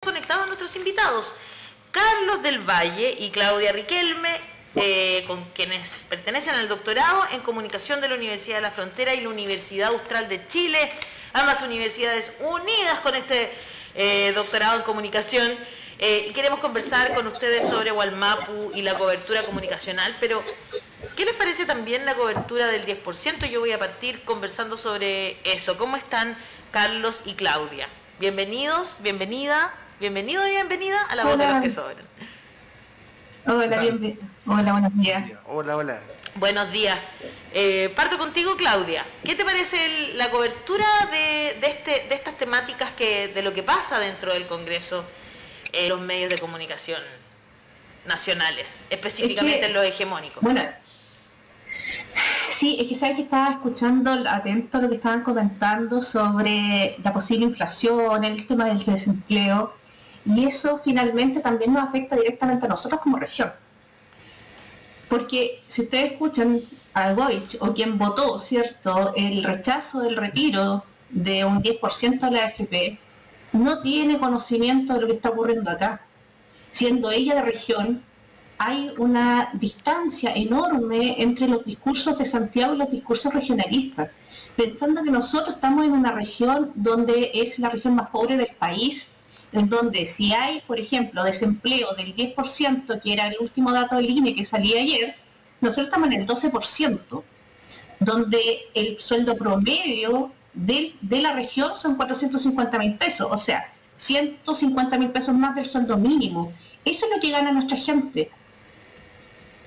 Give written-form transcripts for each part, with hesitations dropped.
Conectados a nuestros invitados, Carlos del Valle y Claudia Riquelme, con quienes pertenecen al doctorado en comunicación de la Universidad de la Frontera y la Universidad Austral de Chile, ambas universidades unidas con este doctorado en comunicación, y queremos conversar con ustedes sobre Wallmapu y la cobertura comunicacional, pero ¿qué les parece también la cobertura del 10%? Yo voy a partir conversando sobre eso. ¿Cómo están Carlos y Claudia? Bienvenidos, bienvenida y bienvenida a La Voz de los que Sobran. Hola, hola, buenos días. Hola. Buenos días. Parto contigo, Claudia. ¿Qué te parece la cobertura de estas temáticas de lo que pasa dentro del Congreso en los medios de comunicación nacionales, específicamente en los hegemónicos? Bueno, sí, es que sabes que estaba escuchando atento lo que estaban comentando sobre la posible inflación, el tema del desempleo, y eso finalmente también nos afecta directamente a nosotros como región. Porque si ustedes escuchan a Goich, o quien votó, ¿cierto?, el rechazo del retiro de un 10% de la AFP, no tiene conocimiento de lo que está ocurriendo acá. Siendo ella de región, hay una distancia enorme entre los discursos de Santiago y los discursos regionalistas, pensando que nosotros estamos en una región donde es la región más pobre del país, en donde si hay, por ejemplo, desempleo del 10%, que era el último dato del INE que salía ayer, nosotros estamos en el 12%, donde el sueldo promedio de la región son 450.000 pesos, o sea, 150.000 pesos más del sueldo mínimo. Eso es lo que gana nuestra gente,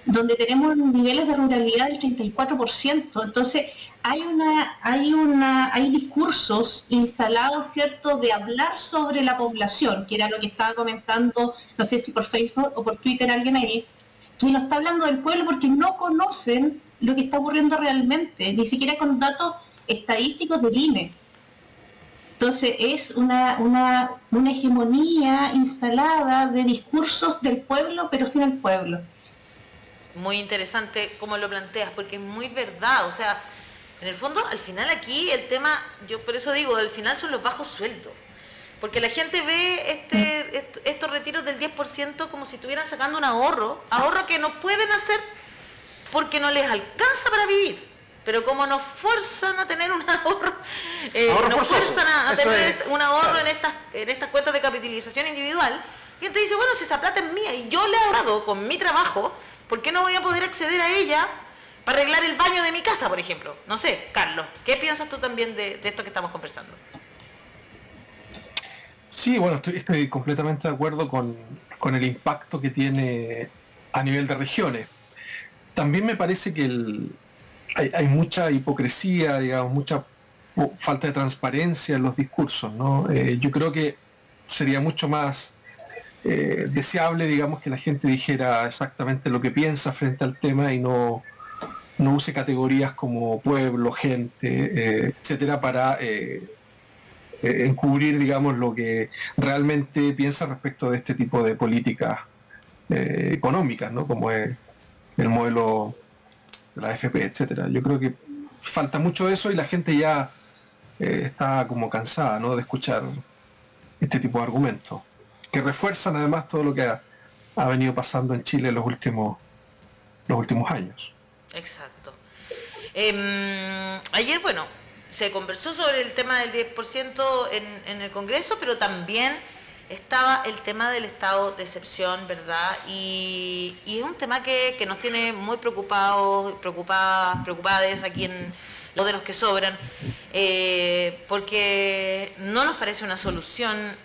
donde tenemos niveles de ruralidad del 34%. Entonces hay discursos instalados, ¿cierto?, de hablar sobre la población, que era lo que estaba comentando, no sé si por Facebook o por Twitter alguien ahí, que no está hablando del pueblo porque no conocen lo que está ocurriendo realmente, ni siquiera con datos estadísticos del INE. Entonces es una hegemonía instalada de discursos del pueblo, pero sin el pueblo. Muy interesante cómo lo planteas, porque es muy verdad. O sea, en el fondo, al final aquí el tema, yo por eso digo, al final son los bajos sueldos. Porque la gente ve estos retiros del 10% como si estuvieran sacando un ahorro que no pueden hacer porque no les alcanza para vivir. Pero como nos forzan a tener un ahorro, nos forzan a tener un ahorro en estas cuentas de capitalización individual, y gente dice, bueno, si esa plata es mía y yo le he ahorrado con mi trabajo, ¿por qué no voy a poder acceder a ella para arreglar el baño de mi casa, por ejemplo? No sé, Carlos, ¿qué piensas tú también de esto que estamos conversando? Sí, bueno, estoy completamente de acuerdo con el impacto que tiene a nivel de regiones. También me parece que hay mucha hipocresía, digamos, mucha falta de transparencia en los discursos, ¿no? Yo creo que sería mucho más deseable, digamos, que la gente dijera exactamente lo que piensa frente al tema y no use categorías como pueblo, gente, etcétera, para encubrir, digamos, lo que realmente piensa respecto de este tipo de políticas económicas, ¿no? Como es el modelo de la AFP, etcétera. Yo creo que falta mucho de eso y la gente ya está como cansada, ¿no?, de escuchar este tipo de argumentos, que refuerzan además todo lo que ha venido pasando en Chile en los últimos años. Exacto. Ayer, bueno, se conversó sobre el tema del 10% en el Congreso, pero también estaba el tema del estado de excepción, ¿verdad? Y es un tema que nos tiene muy preocupadas aquí en los de los que sobran, porque no nos parece una solución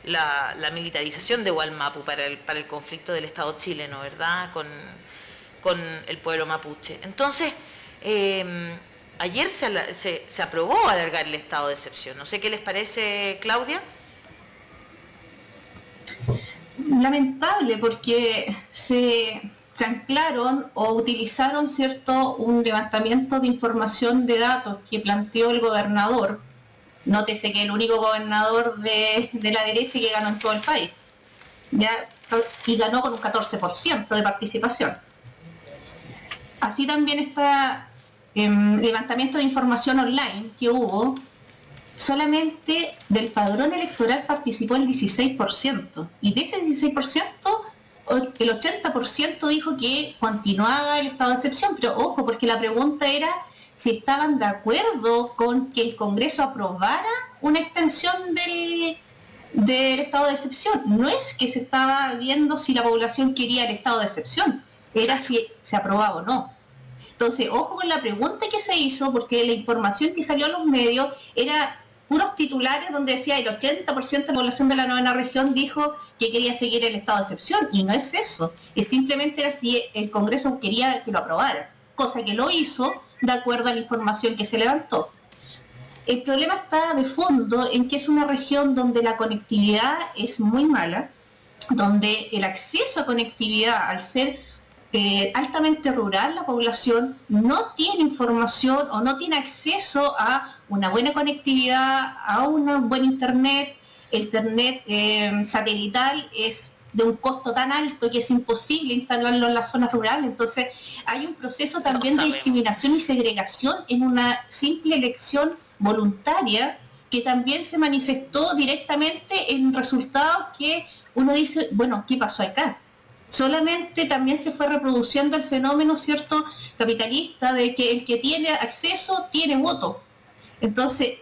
la militarización de Wallmapu para el conflicto del Estado chileno, ¿verdad?, con el pueblo mapuche. Entonces, ayer se aprobó alargar el estado de excepción. No sé qué les parece, Claudia. Lamentable, porque se anclaron o utilizaron, ¿cierto?, un levantamiento de información de datos que planteó el gobernador. Nótese que el único gobernador de la derecha que ganó en todo el país, ¿ya? Y ganó con un 14% de participación. Así también está levantamiento de información online que hubo solamente del padrón electoral participó el 16%, y de ese 16%, el 80% dijo que continuaba el estado de excepción, pero ojo, porque la pregunta era si estaban de acuerdo con que el Congreso aprobara una extensión del estado de excepción. No es que se estaba viendo si la población quería el estado de excepción, era si se aprobaba o no. Entonces, ojo con la pregunta que se hizo, porque la información que salió a los medios era puros titulares donde decía el 80% de la población de la novena región dijo que quería seguir el estado de excepción, y no es eso, es simplemente era si el Congreso quería que lo aprobara, cosa que lo hizo de acuerdo a la información que se levantó. El problema está de fondo en que es una región donde la conectividad es muy mala, donde el acceso a conectividad, al ser altamente rural, la población no tiene información o no tiene acceso a una buena conectividad, a un buen internet. El internet satelital es de un costo tan alto que es imposible instalarlo en las zonas rurales. Entonces hay un proceso también de discriminación y segregación en una simple elección voluntaria que también se manifestó directamente en resultados que uno dice, bueno, ¿qué pasó acá? Solamente también se fue reproduciendo el fenómeno, ¿cierto?, capitalista, de que el que tiene acceso tiene voto. Entonces,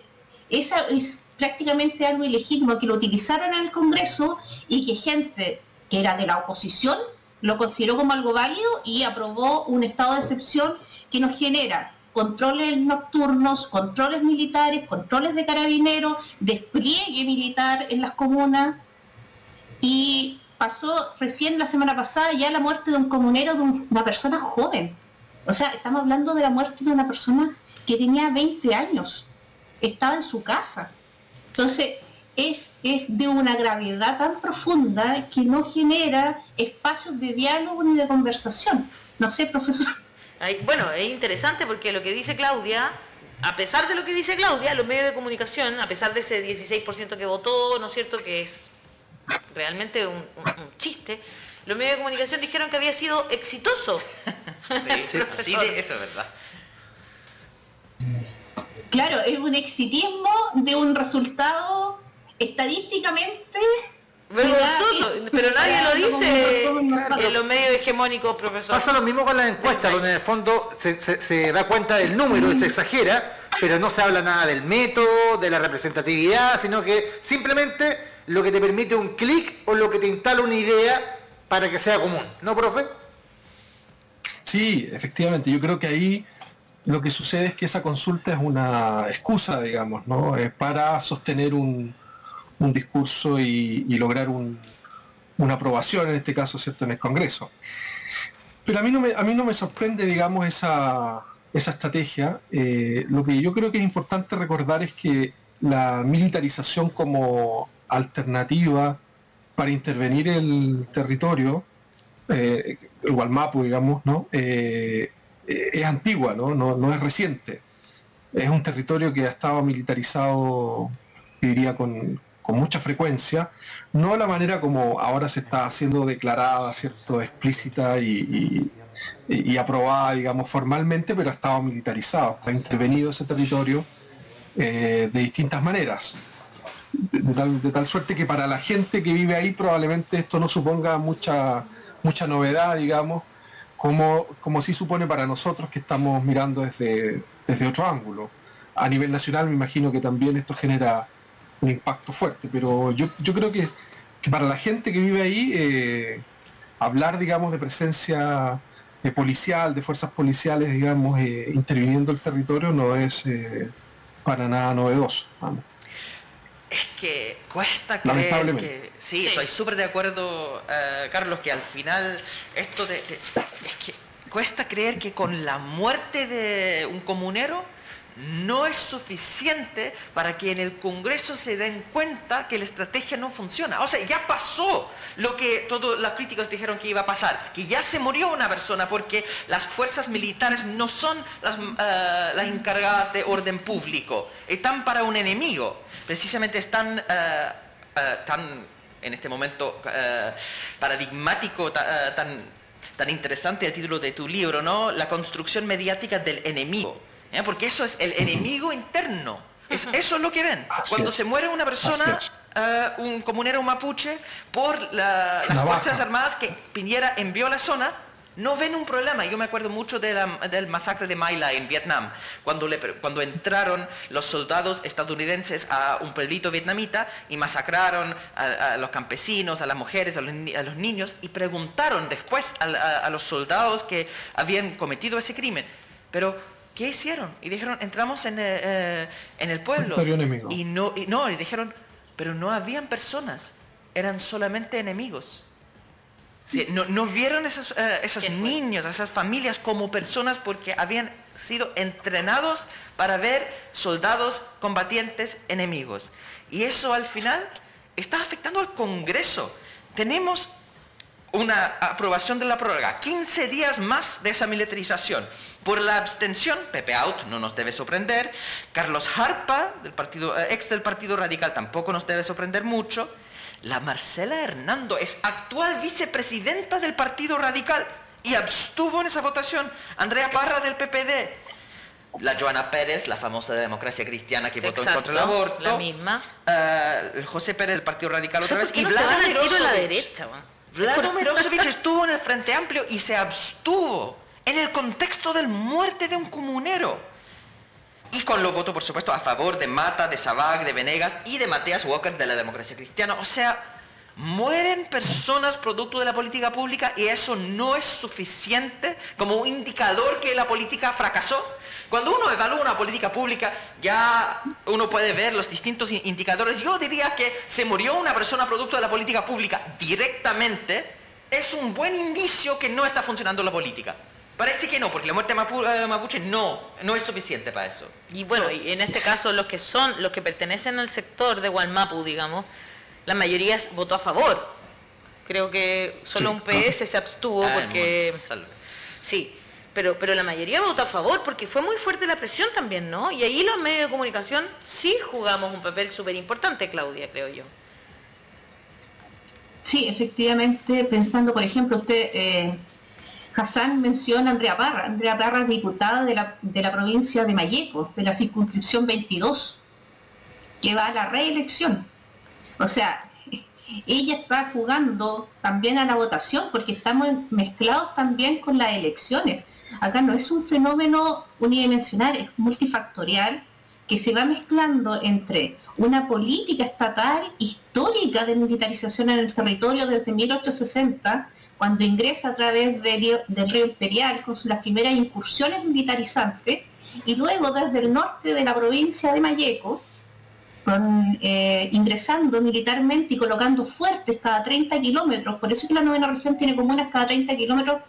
esa es prácticamente algo ilegítimo, que lo utilizaron en el Congreso y que gente que era de la oposición lo consideró como algo válido y aprobó un estado de excepción que nos genera controles nocturnos, controles militares, controles de carabineros, despliegue militar en las comunas. Y pasó recién la semana pasada ya la muerte de un comunero, de una persona joven. O sea, estamos hablando de la muerte de una persona que tenía 20 años, estaba en su casa. Entonces, es de una gravedad tan profunda que no genera espacios de diálogo ni de conversación. No sé, profesor. Bueno, es interesante porque lo que dice Claudia, a pesar de lo que dice Claudia, los medios de comunicación, a pesar de ese 16% que votó, ¿no es cierto?, que es realmente un chiste, los medios de comunicación dijeron que había sido exitoso. Sí, eso es verdad. Claro, es un exitismo de un resultado estadísticamente vergonzoso, pero nadie lo dice en los medios hegemónicos, profesor. Pasa lo mismo con las encuestas, donde en el fondo se da cuenta del número y se exagera, pero no se habla nada del método, de la representatividad, sino que simplemente lo que te permite un clic o lo que te instala una idea para que sea común, ¿no, profe? Sí, efectivamente, yo creo que ahí lo que sucede es que esa consulta es una excusa, digamos, ¿no? Para sostener un discurso y lograr una aprobación, en este caso, ¿cierto?, en el Congreso. Pero a mí no me sorprende, digamos, esa estrategia. Lo que yo creo que es importante recordar es que la militarización como alternativa para intervenir el territorio, el Gualmapu, digamos, ¿no?, es antigua, no es reciente. Es un territorio que ha estado militarizado, diría, con mucha frecuencia, no de la manera como ahora se está haciendo declarada, ¿cierto?, explícita y aprobada, digamos, formalmente, pero ha estado militarizado, ha intervenido ese territorio de distintas maneras. De tal suerte que para la gente que vive ahí probablemente esto no suponga mucha novedad, digamos, como sí supone para nosotros que estamos mirando desde otro ángulo. A nivel nacional me imagino que también esto genera un impacto fuerte, pero yo creo que para la gente que vive ahí, hablar, digamos, de presencia policial, de fuerzas policiales, digamos, interviniendo el territorio no es para nada novedoso, vamos. Es que cuesta creer que... Sí, estoy súper de acuerdo, Carlos, que al final esto es que cuesta creer que con la muerte de un comunero no es suficiente para que en el Congreso se den cuenta que la estrategia no funciona. O sea, ya pasó lo que todos los críticos dijeron que iba a pasar, que ya se murió una persona porque las fuerzas militares no son las encargadas de orden público, están para un enemigo. Precisamente están tan, en este momento, paradigmático, tan interesante el título de tu libro, ¿no? La construcción mediática del enemigo. Porque eso es el enemigo interno Eso es lo que ven. Cuando se muere una persona, un comunero mapuche, por las Fuerzas Armadas que Piñera envió a la zona, no ven un problema. Yo me acuerdo mucho del masacre de My Lai en Vietnam, cuando entraron los soldados estadounidenses a un pueblito vietnamita y masacraron a los campesinos, a las mujeres, a los niños, y preguntaron después a los soldados que habían cometido ese crimen, pero ¿qué hicieron? Y dijeron, entramos en el pueblo. Y dijeron, pero no habían personas, eran solamente enemigos. Sí, no vieron esos niños, esas familias como personas porque habían sido entrenados para ver soldados combatientes enemigos. Y eso al final está afectando al Congreso. Tenemos una aprobación de la prórroga, 15 días más de esa militarización. Por la abstención, Pepe Out no nos debe sorprender, Carlos Harpa, ex del Partido Radical, tampoco nos debe sorprender mucho. La Marcela Hernando es actual vicepresidenta del Partido Radical y abstuvo en esa votación. Andrea Parra del PPD. La Joana Pérez, la famosa de Democracia Cristiana que votó en contra del aborto. La misma. José Pérez del Partido Radical otra vez. Y Vladimir Osovich. Vladimir Osovich estuvo en el Frente Amplio y se abstuvo en el contexto de la muerte de un comunero. Y con los votos, por supuesto, a favor de Mata, de Sabag, de Venegas y de Matías Walker de la Democracia Cristiana. O sea, mueren personas producto de la política pública y eso no es suficiente como un indicador que la política fracasó. Cuando uno evalúa una política pública, ya uno puede ver los distintos indicadores. Yo diría que se murió una persona producto de la política pública directamente, es un buen indicio que no está funcionando la política. Parece que no, porque la muerte mapuche no es suficiente para eso. Y bueno, y en este caso los que pertenecen al sector de Gualmapu, digamos, la mayoría votó a favor. Creo que solo un PS se abstuvo porque... Sí, pero la mayoría votó a favor porque fue muy fuerte la presión también, ¿no? Y ahí los medios de comunicación sí jugamos un papel súper importante, Claudia, creo yo. Sí, efectivamente, pensando, por ejemplo, usted... Hassan menciona a Andrea Parra. Andrea Parra es diputada de la provincia de Malleco, de la circunscripción 22, que va a la reelección. O sea, ella está jugando también a la votación, porque estamos mezclados también con las elecciones. Acá no es un fenómeno unidimensional, es multifactorial, que se va mezclando entre una política estatal histórica de militarización en el territorio desde 1860, cuando ingresa a través del río Imperial con las primeras incursiones militarizantes, y luego desde el norte de la provincia de Malleco, ingresando militarmente y colocando fuertes cada 30 kilómetros, por eso es que la 9ª región tiene comunas cada 30 kilómetros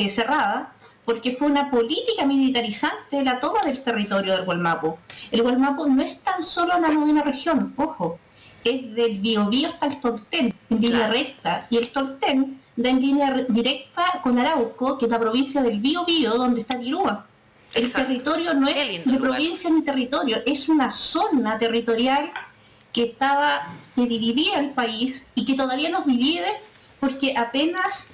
cerradas, porque fue una política militarizante la toma del territorio del Gualmapu. El Gualmapu no es tan solo la 9ª región, ojo, es del Biobío hasta el Tolten, en línea recta, y el Tolten da en línea directa con Arauco, que es la provincia del Biobío, donde está Quirúa. El territorio no es de provincia ni territorio, es una zona territorial que dividía el país y que todavía nos divide porque apenas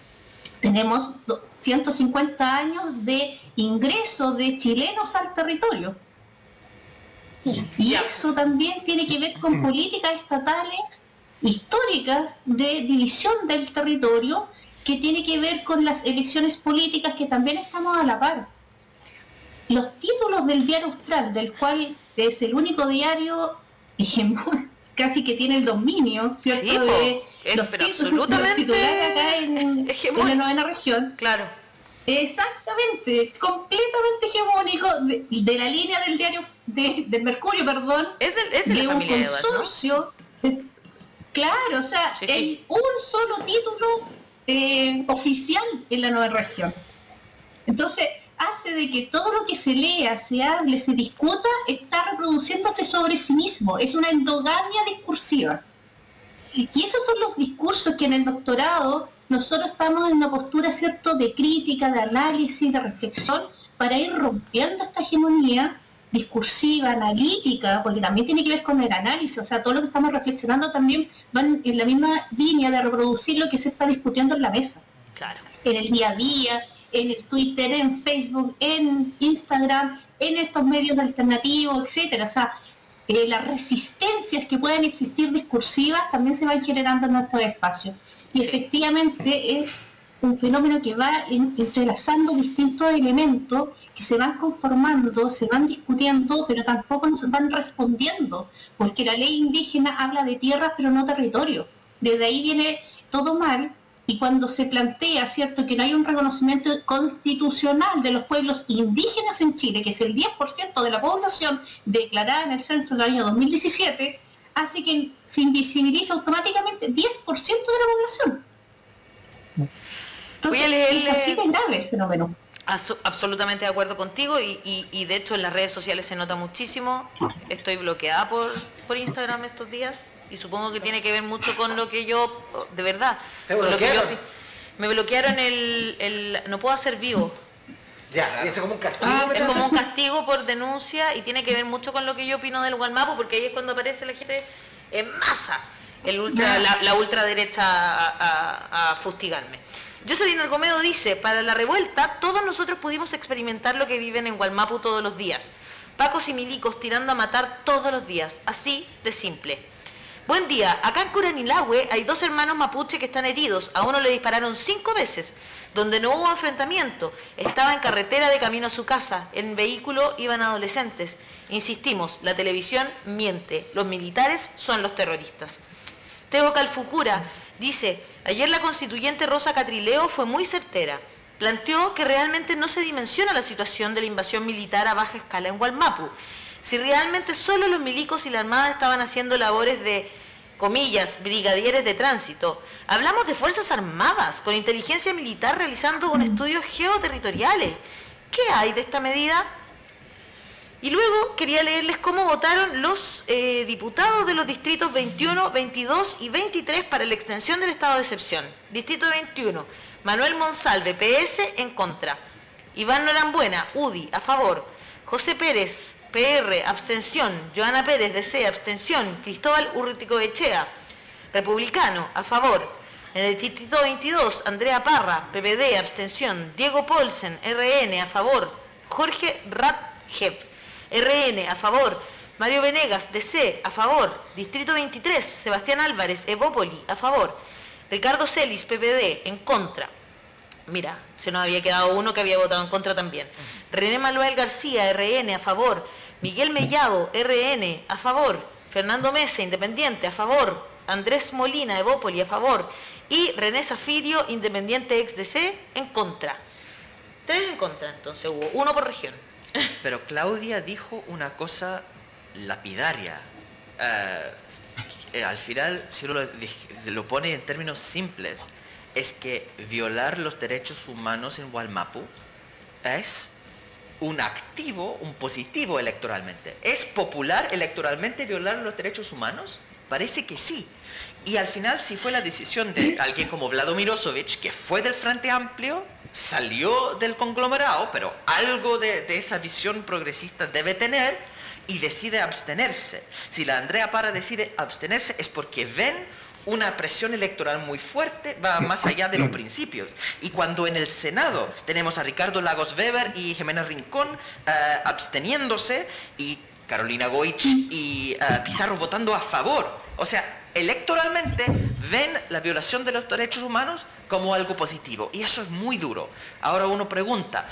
tenemos 150 años de ingreso de chilenos al territorio. Y eso también tiene que ver con políticas estatales históricas de división del territorio, que tiene que ver con las elecciones políticas que también estamos a la par. Los títulos del Diario Austral, del cual es el único diario casi que tiene el dominio, ¿cierto? Sí, de los pero títulos, absolutamente acá en la 9ª región. Claro. Exactamente, completamente hegemónico de la línea del diario del Mercurio, perdón, es de un consorcio, ¿no? Claro, o sea, hay un solo título oficial en la 9ª región. Entonces, hace de que todo lo que se lea, se hable, se discuta, está reproduciéndose sobre sí mismo, es una endogamia discursiva. Y esos son los discursos que en el doctorado nosotros estamos en una postura, ¿cierto?, de crítica, de análisis, de reflexión, para ir rompiendo esta hegemonía discursiva, analítica, porque también tiene que ver con el análisis, o sea, todo lo que estamos reflexionando también van en la misma línea de reproducir lo que se está discutiendo en la mesa. Claro. En el día a día, en el Twitter, en Facebook, en Instagram, en estos medios alternativos, etcétera. O sea, las resistencias que pueden existir discursivas también se van generando en nuestros espacios. Y efectivamente es un fenómeno que va entrelazando distintos elementos que se van conformando, se van discutiendo, pero tampoco nos van respondiendo, porque la ley indígena habla de tierras pero no territorio. Desde ahí viene todo mal, y cuando se plantea, ¿cierto?, que no hay un reconocimiento constitucional de los pueblos indígenas en Chile, que es el 10% de la población declarada en el censo del año 2017, hace que se invisibiliza automáticamente 10% de la población. Entonces, es así de grave el fenómeno. Absolutamente de acuerdo contigo y de hecho en las redes sociales se nota muchísimo. Estoy bloqueada por Instagram estos días y supongo que tiene que ver mucho con lo que yo, de verdad, con lo que me bloquearon el no puedo hacer vivo. Ya, es como un castigo. Es como un castigo por denuncia y tiene que ver mucho con lo que yo opino del Gualmapu, porque ahí es cuando aparece la gente en masa, la ultraderecha a fustigarme. Jocelyn Argomedo dice, para la revuelta todos nosotros pudimos experimentar lo que viven en Gualmapu todos los días. Pacos y milicos tirando a matar todos los días, así de simple. Buen día, acá en Curanilahue hay 2 hermanos mapuche que están heridos, a uno le dispararon 5 veces, donde no hubo enfrentamiento, estaba en carretera de camino a su casa, en vehículo iban adolescentes. Insistimos, la televisión miente, los militares son los terroristas. Teo Calfucura dice, ayer la constituyente Rosa Catrileo fue muy certera. Planteó que realmente no se dimensiona la situación de la invasión militar a baja escala en Gualmapu. Si realmente solo los milicos y la Armada estaban haciendo labores de, comillas, brigadieres de tránsito. Hablamos de Fuerzas Armadas, con inteligencia militar realizando un estudio geoterritoriales. ¿Qué hay de esta medida? Y luego quería leerles cómo votaron los diputados de los distritos 21, 22 y 23 para la extensión del estado de excepción. Distrito 21, Manuel Monsalve, PS, en contra. Iván Norambuena, UDI, a favor. José Pérez, PR, abstención. Joana Pérez, DC, abstención. Cristóbal Urruticoechea, republicano, a favor. En el distrito 22, Andrea Parra, PPD, abstención. Diego Paulsen, RN, a favor. Jorge Radjev, RN, a favor. Mario Venegas, DC, a favor. Distrito 23, Sebastián Álvarez, Evópoli, a favor. Ricardo Celis, PPD, en contra. Mira, se nos había quedado uno que había votado en contra también. René Manuel García, RN, a favor. Miguel Mellado, RN, a favor. Fernando Mesa, Independiente, a favor. Andrés Molina, Evópoli, a favor. Y René Zafirio, Independiente ex-DC, en contra. 3 en contra, entonces hubo, 1 por región. Pero Claudia dijo una cosa lapidaria. Al final, si uno lo pone en términos simples, es que violar los derechos humanos en Gualmapu es un activo, un positivo electoralmente. ¿Es popular electoralmente violar los derechos humanos? Parece que sí. Y al final, si fue la decisión de alguien como Vlado Mirosevic, que fue del Frente Amplio, salió del conglomerado, pero algo de esa visión progresista debe tener, y decide abstenerse. Si la Andrea Parra decide abstenerse es porque ven una presión electoral muy fuerte, va más allá de los principios. Y cuando en el Senado tenemos a Ricardo Lagos Weber y Jimena Rincón absteniéndose, y Carolina Goich y Pizarro votando a favor, o sea, electoralmente ven la violación de los derechos humanos como algo positivo, y eso es muy duro. Ahora uno pregunta,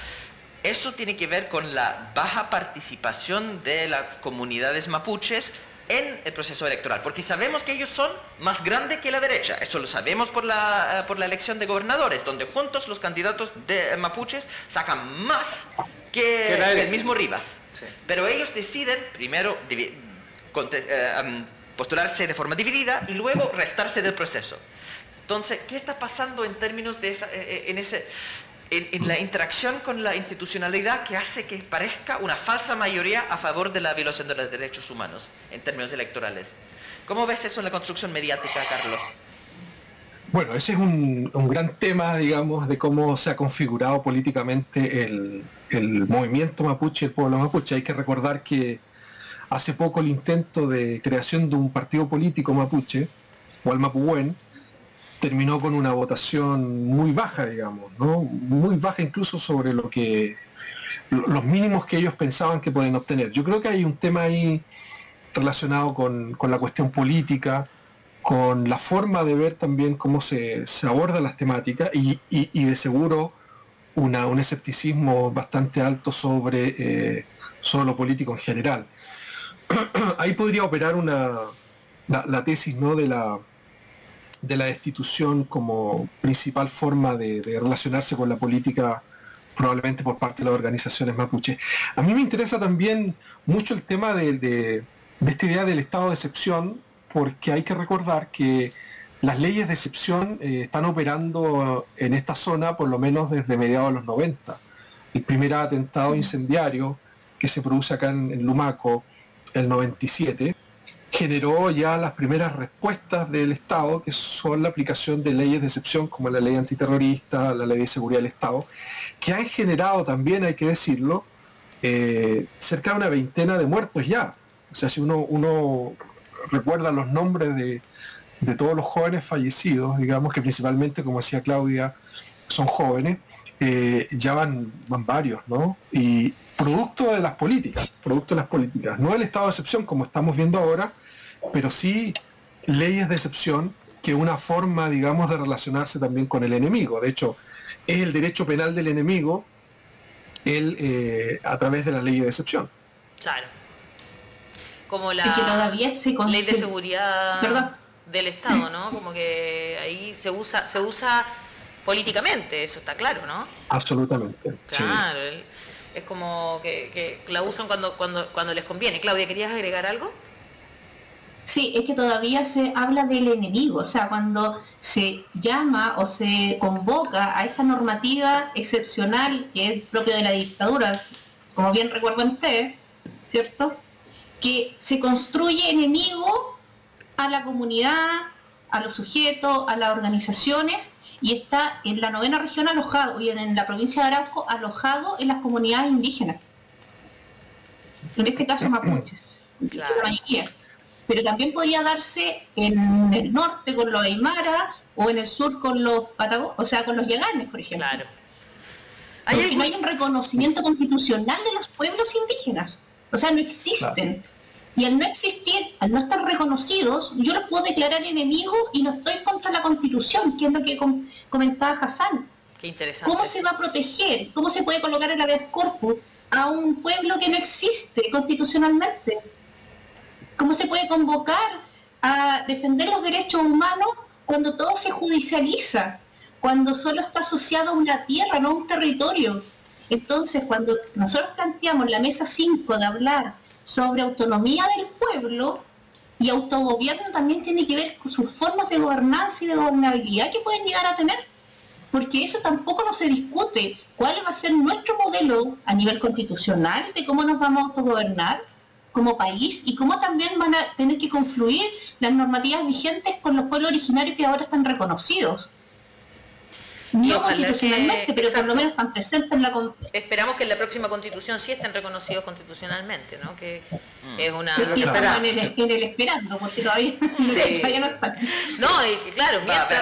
¿eso tiene que ver con la baja participación de las comunidades mapuches en el proceso electoral? Porque sabemos que ellos son más grandes que la derecha, eso lo sabemos por la elección de gobernadores, donde juntos los candidatos de mapuches sacan más que el mismo Rivas. Sí. Pero ellos deciden primero postularse de forma dividida y luego restarse del proceso. Entonces, ¿qué está pasando en términos de en la interacción con la institucionalidad que hace que parezca una falsa mayoría a favor de la violación de los derechos humanos en términos electorales? ¿Cómo ves eso en la construcción mediática, Carlos? Bueno, ese es un gran tema, digamos, de cómo se ha configurado políticamente el movimiento mapuche, el pueblo mapuche. Hay que recordar que hace poco el intento de creación de un partido político mapuche, Gualmapuhuen, terminó con una votación muy baja, digamos, ¿no? Muy baja incluso sobre los mínimos que ellos pensaban que pueden obtener. Yo creo que hay un tema ahí relacionado con la cuestión política, con la forma de ver también cómo se abordan las temáticas y de seguro un escepticismo bastante alto sobre lo político en general. Ahí podría operar la tesis, ¿no?, de la destitución como principal forma de relacionarse con la política, probablemente por parte de las organizaciones mapuche. A mí me interesa también mucho el tema de esta idea del estado de excepción, porque hay que recordar que las leyes de excepción están operando en esta zona por lo menos desde mediados de los 90. El primer atentado incendiario que se produce acá en Lumaco, el 97, generó ya las primeras respuestas del Estado, que son la aplicación de leyes de excepción como la ley antiterrorista, la ley de seguridad del Estado, que han generado también, hay que decirlo, cerca de una veintena de muertos ya. O sea, si uno recuerda los nombres de todos los jóvenes fallecidos, digamos que principalmente, como decía Claudia, son jóvenes, ya van varios, ¿no? Y producto de las políticas, no del estado de excepción como estamos viendo ahora, pero sí leyes de excepción, que es una forma, digamos, de relacionarse también con el enemigo. De hecho, es el derecho penal del enemigo a través de la ley de excepción. Claro. Como la que todavía ley de seguridad del Estado, ¿no? Como que ahí se usa políticamente, eso está claro, ¿no? Absolutamente. Claro, sí. Es como que la usan cuando les conviene. Claudia, ¿querías agregar algo? Sí, es que todavía se habla del enemigo, o sea, cuando se llama o se convoca a esta normativa excepcional que es propio de la dictadura, como bien recuerdan ustedes, ¿cierto?, que se construye enemigo a la comunidad, a los sujetos, a las organizaciones, y está en la 9ª región alojado, y en la provincia de Arauco alojado en las comunidades indígenas. En este caso mapuches, claro. La mayoría. Pero también podría darse en el norte con los aymara, o en el sur con los patagos, o sea, con los yaganes, por ejemplo. Claro. Porque no hay un reconocimiento constitucional de los pueblos indígenas. O sea, no existen. Claro. Y al no existir, al no estar reconocidos, yo los puedo declarar enemigos y no estoy contra la Constitución, que es lo que comentaba Hassan. Qué interesante. ¿Cómo se va a proteger? ¿Cómo se puede colocar el habeas corpus a un pueblo que no existe constitucionalmente? ¿Cómo se puede convocar a defender los derechos humanos cuando todo se judicializa? Cuando solo está asociado a una tierra, no a un territorio. Entonces, cuando nosotros planteamos la mesa 5 de hablar sobre autonomía del pueblo, y autogobierno también tiene que ver con sus formas de gobernanza y de gobernabilidad que pueden llegar a tener, porque eso tampoco no se discute. ¿Cuál va a ser nuestro modelo a nivel constitucional de cómo nos vamos a autogobernar como país y cómo también van a tener que confluir las normativas vigentes con los pueblos originarios que ahora están reconocidos? No constitucionalmente, pero por lo menos están presentes en la... Esperamos que en la próxima constitución sí estén reconocidos constitucionalmente, ¿no? Que es una... Estamos en el esperando, porque todavía, sí. Todavía no está. No, claro,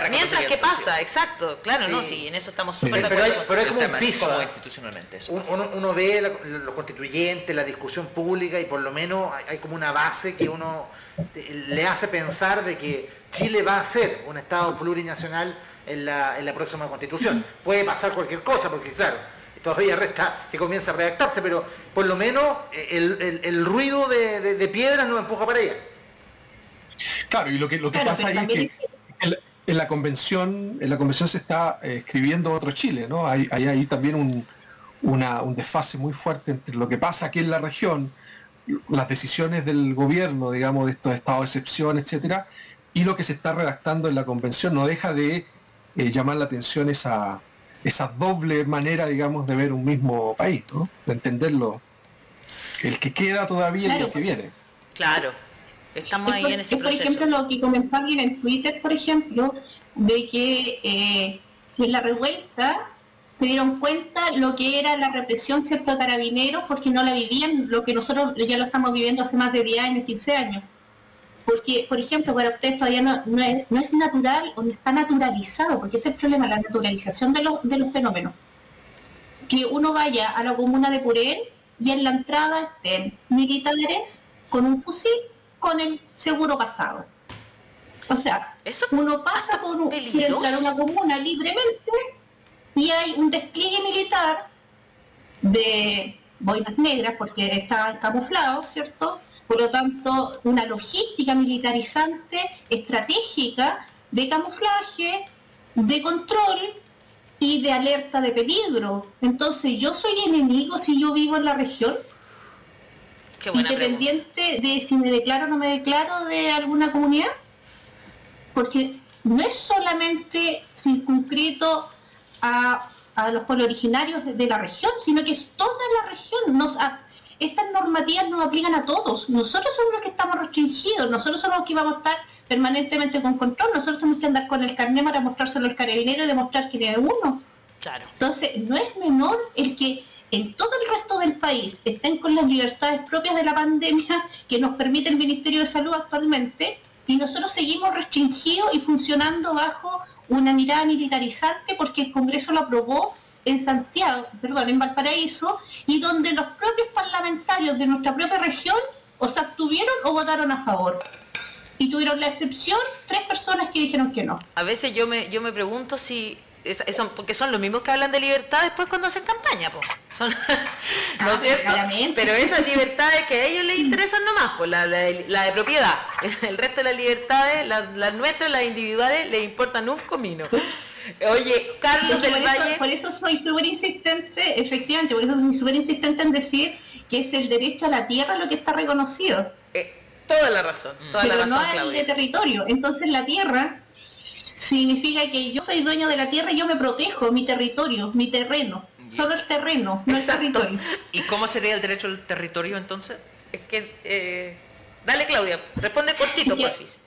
mientras ¿qué pasa? Exacto, claro, sí. No, sí, en eso estamos súper de acuerdo. Pero hay como un piso, como institucionalmente. Uno ve lo constituyente, la discusión pública, y por lo menos hay como una base que uno le hace pensar de que Chile va a ser un Estado plurinacional en la próxima constitución. Puede pasar cualquier cosa, porque claro, todavía resta que comience a redactarse, pero por lo menos el ruido de piedras nos empuja para allá. Claro, y lo que pasa ahí es que en la convención se está escribiendo otro Chile, ¿no? Hay también un desfase muy fuerte entre lo que pasa aquí en la región, las decisiones del gobierno, digamos, de estos estados de excepción, etcétera, y lo que se está redactando en la convención. No deja de llamar la atención esa doble manera, digamos, de ver un mismo país, ¿no? De entenderlo, el que queda todavía, claro, y el que viene. Claro, estamos ahí en ese proceso. Por ejemplo, lo que comentó alguien en Twitter, por ejemplo, de que en la revuelta se dieron cuenta lo que era la represión, ¿cierto?, de carabineros, porque no la vivían, lo que nosotros ya lo estamos viviendo hace más de 10 años, 15 años. Porque, por ejemplo, para ustedes todavía no es natural o no está naturalizado, porque ese es el problema, la naturalización de los fenómenos. Que uno vaya a la comuna de Purén y en la entrada estén militares con un fusil con el seguro pasado. O sea, uno pasa por entrar a una comuna libremente y hay un despliegue militar de boinas negras porque están camuflados, ¿cierto? Por lo tanto, una logística militarizante, estratégica, de camuflaje, de control y de alerta de peligro. Entonces, ¿yo soy enemigo si yo vivo en la región? Independiente de si me declaro o no me declaro de alguna comunidad. Porque no es solamente circunscrito a los pueblos originarios de la región, sino que es toda la región. Estas normativas nos aplican a todos. Nosotros somos los que estamos restringidos, nosotros somos los que vamos a estar permanentemente con control, nosotros tenemos que andar con el carnet para mostrárselo al carabinero y demostrar quién es uno. Claro. Entonces, no es menor el que en todo el resto del país estén con las libertades propias de la pandemia que nos permite el Ministerio de Salud actualmente, y nosotros seguimos restringidos y funcionando bajo una mirada militarizante porque el Congreso lo aprobó en Valparaíso, y donde los propios parlamentarios de nuestra propia región o se abstuvieron o votaron a favor. Y tuvieron la excepción 3 personas que dijeron que no. A veces yo me pregunto si... porque son los mismos que hablan de libertad después cuando hacen campaña, po. ¿No es cierto? Pero esas libertades que a ellos les interesan nomás, pues la de propiedad. El resto de las libertades, las nuestras, las individuales, les importan un comino. Oye, Carlos del Valle... Por eso soy súper insistente, efectivamente, por eso soy súper insistente en decir que es el derecho a la tierra lo que está reconocido. Toda la razón, pero no hay de territorio. Entonces la tierra significa que yo soy dueño de la tierra y yo me protejo mi territorio, mi terreno. Solo el terreno, no el territorio. ¿Y cómo sería el derecho al territorio entonces? Es que... dale, Claudia, responde cortito, porfis.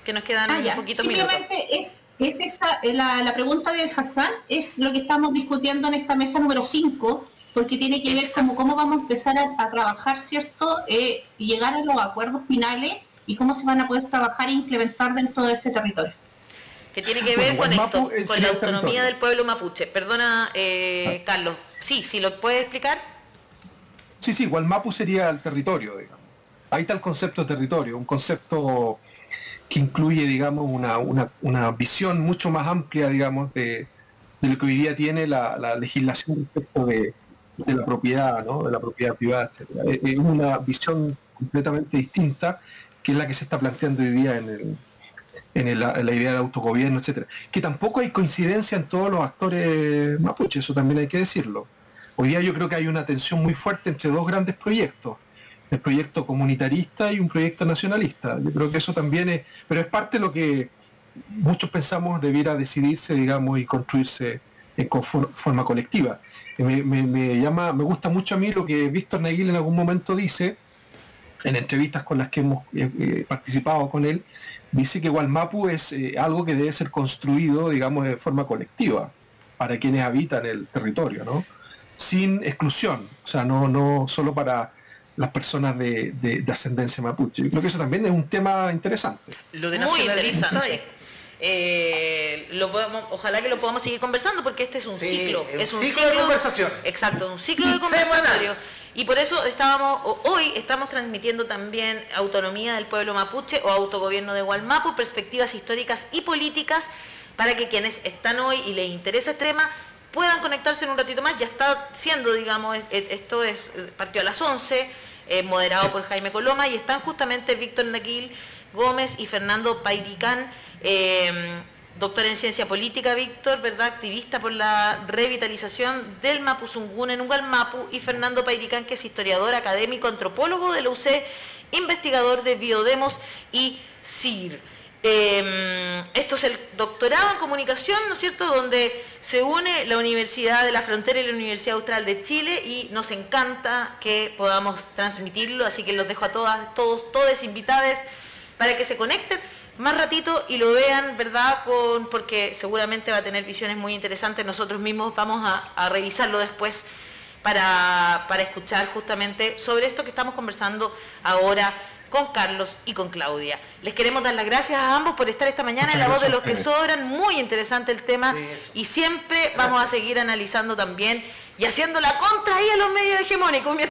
Que nos quedan un poquito minutos. Simplemente es esa, la pregunta de Hassan es lo que estamos discutiendo en esta mesa número 5, porque tiene que ver cómo vamos a empezar a trabajar, ¿cierto? Y llegar a los acuerdos finales y cómo se van a poder trabajar e implementar dentro de este territorio. Que tiene que ver con esto, con la autonomía del pueblo mapuche. Perdona, Carlos, sí, ¿lo puedes explicar? Sí, Gualmapu sería el territorio, digamos. Ahí está el concepto de territorio, un concepto que incluye, digamos, una visión mucho más amplia, digamos, de lo que hoy día tiene la legislación respecto de la propiedad, ¿no? De la propiedad privada, etc. Es una visión completamente distinta que es la que se está planteando hoy día en la idea de autogobierno, etcétera. Que tampoco hay coincidencia en todos los actores mapuches, eso también hay que decirlo. Hoy día yo creo que hay una tensión muy fuerte entre 2 grandes proyectos, el proyecto comunitarista y un proyecto nacionalista. Yo creo que eso también es, pero es parte de lo que muchos pensamos debiera decidirse, digamos, y construirse en forma colectiva. Me gusta mucho a mí lo que Víctor Neguil en algún momento dice, en entrevistas con las que hemos participado con él, dice que Gualmapu es algo que debe ser construido, digamos, de forma colectiva, para quienes habitan el territorio, ¿no? Sin exclusión, o sea, no solo para las personas de ascendencia mapuche. Yo creo que eso también es un tema interesante. Lo de nacionalismo. Ojalá que lo podamos seguir conversando porque este es un ciclo. Es un ciclo de conversación. Exacto, un ciclo de conversación. Y por eso hoy estamos transmitiendo también autonomía del pueblo mapuche o autogobierno de Gualmapu, perspectivas históricas y políticas, para que quienes están hoy y les interesa este tema puedan conectarse en un ratito más. Ya está siendo, digamos, partió a las 11, moderado por Jaime Coloma, y están justamente Víctor Neguil Gómez y Fernando Pairicán, doctor en ciencia política, Víctor, ¿verdad? Activista por la revitalización del Mapuzungún en Gualmapu, y Fernando Pairicán, que es historiador, académico, antropólogo de la UC, investigador de Biodemos y CIR. Esto es el doctorado en comunicación, ¿no es cierto?, donde se une la Universidad de la Frontera y la Universidad Austral de Chile, y nos encanta que podamos transmitirlo, así que los dejo a todas invitadas para que se conecten más ratito y lo vean, ¿verdad?, porque seguramente va a tener visiones muy interesantes. Nosotros mismos vamos a revisarlo después para escuchar justamente sobre esto que estamos conversando ahora con Carlos y con Claudia. Les queremos dar las gracias a ambos por estar esta mañana en La Voz de los que Sobran. Muy interesante el tema, y siempre vamos a seguir analizando también y haciendo la contra ahí a los medios hegemónicos.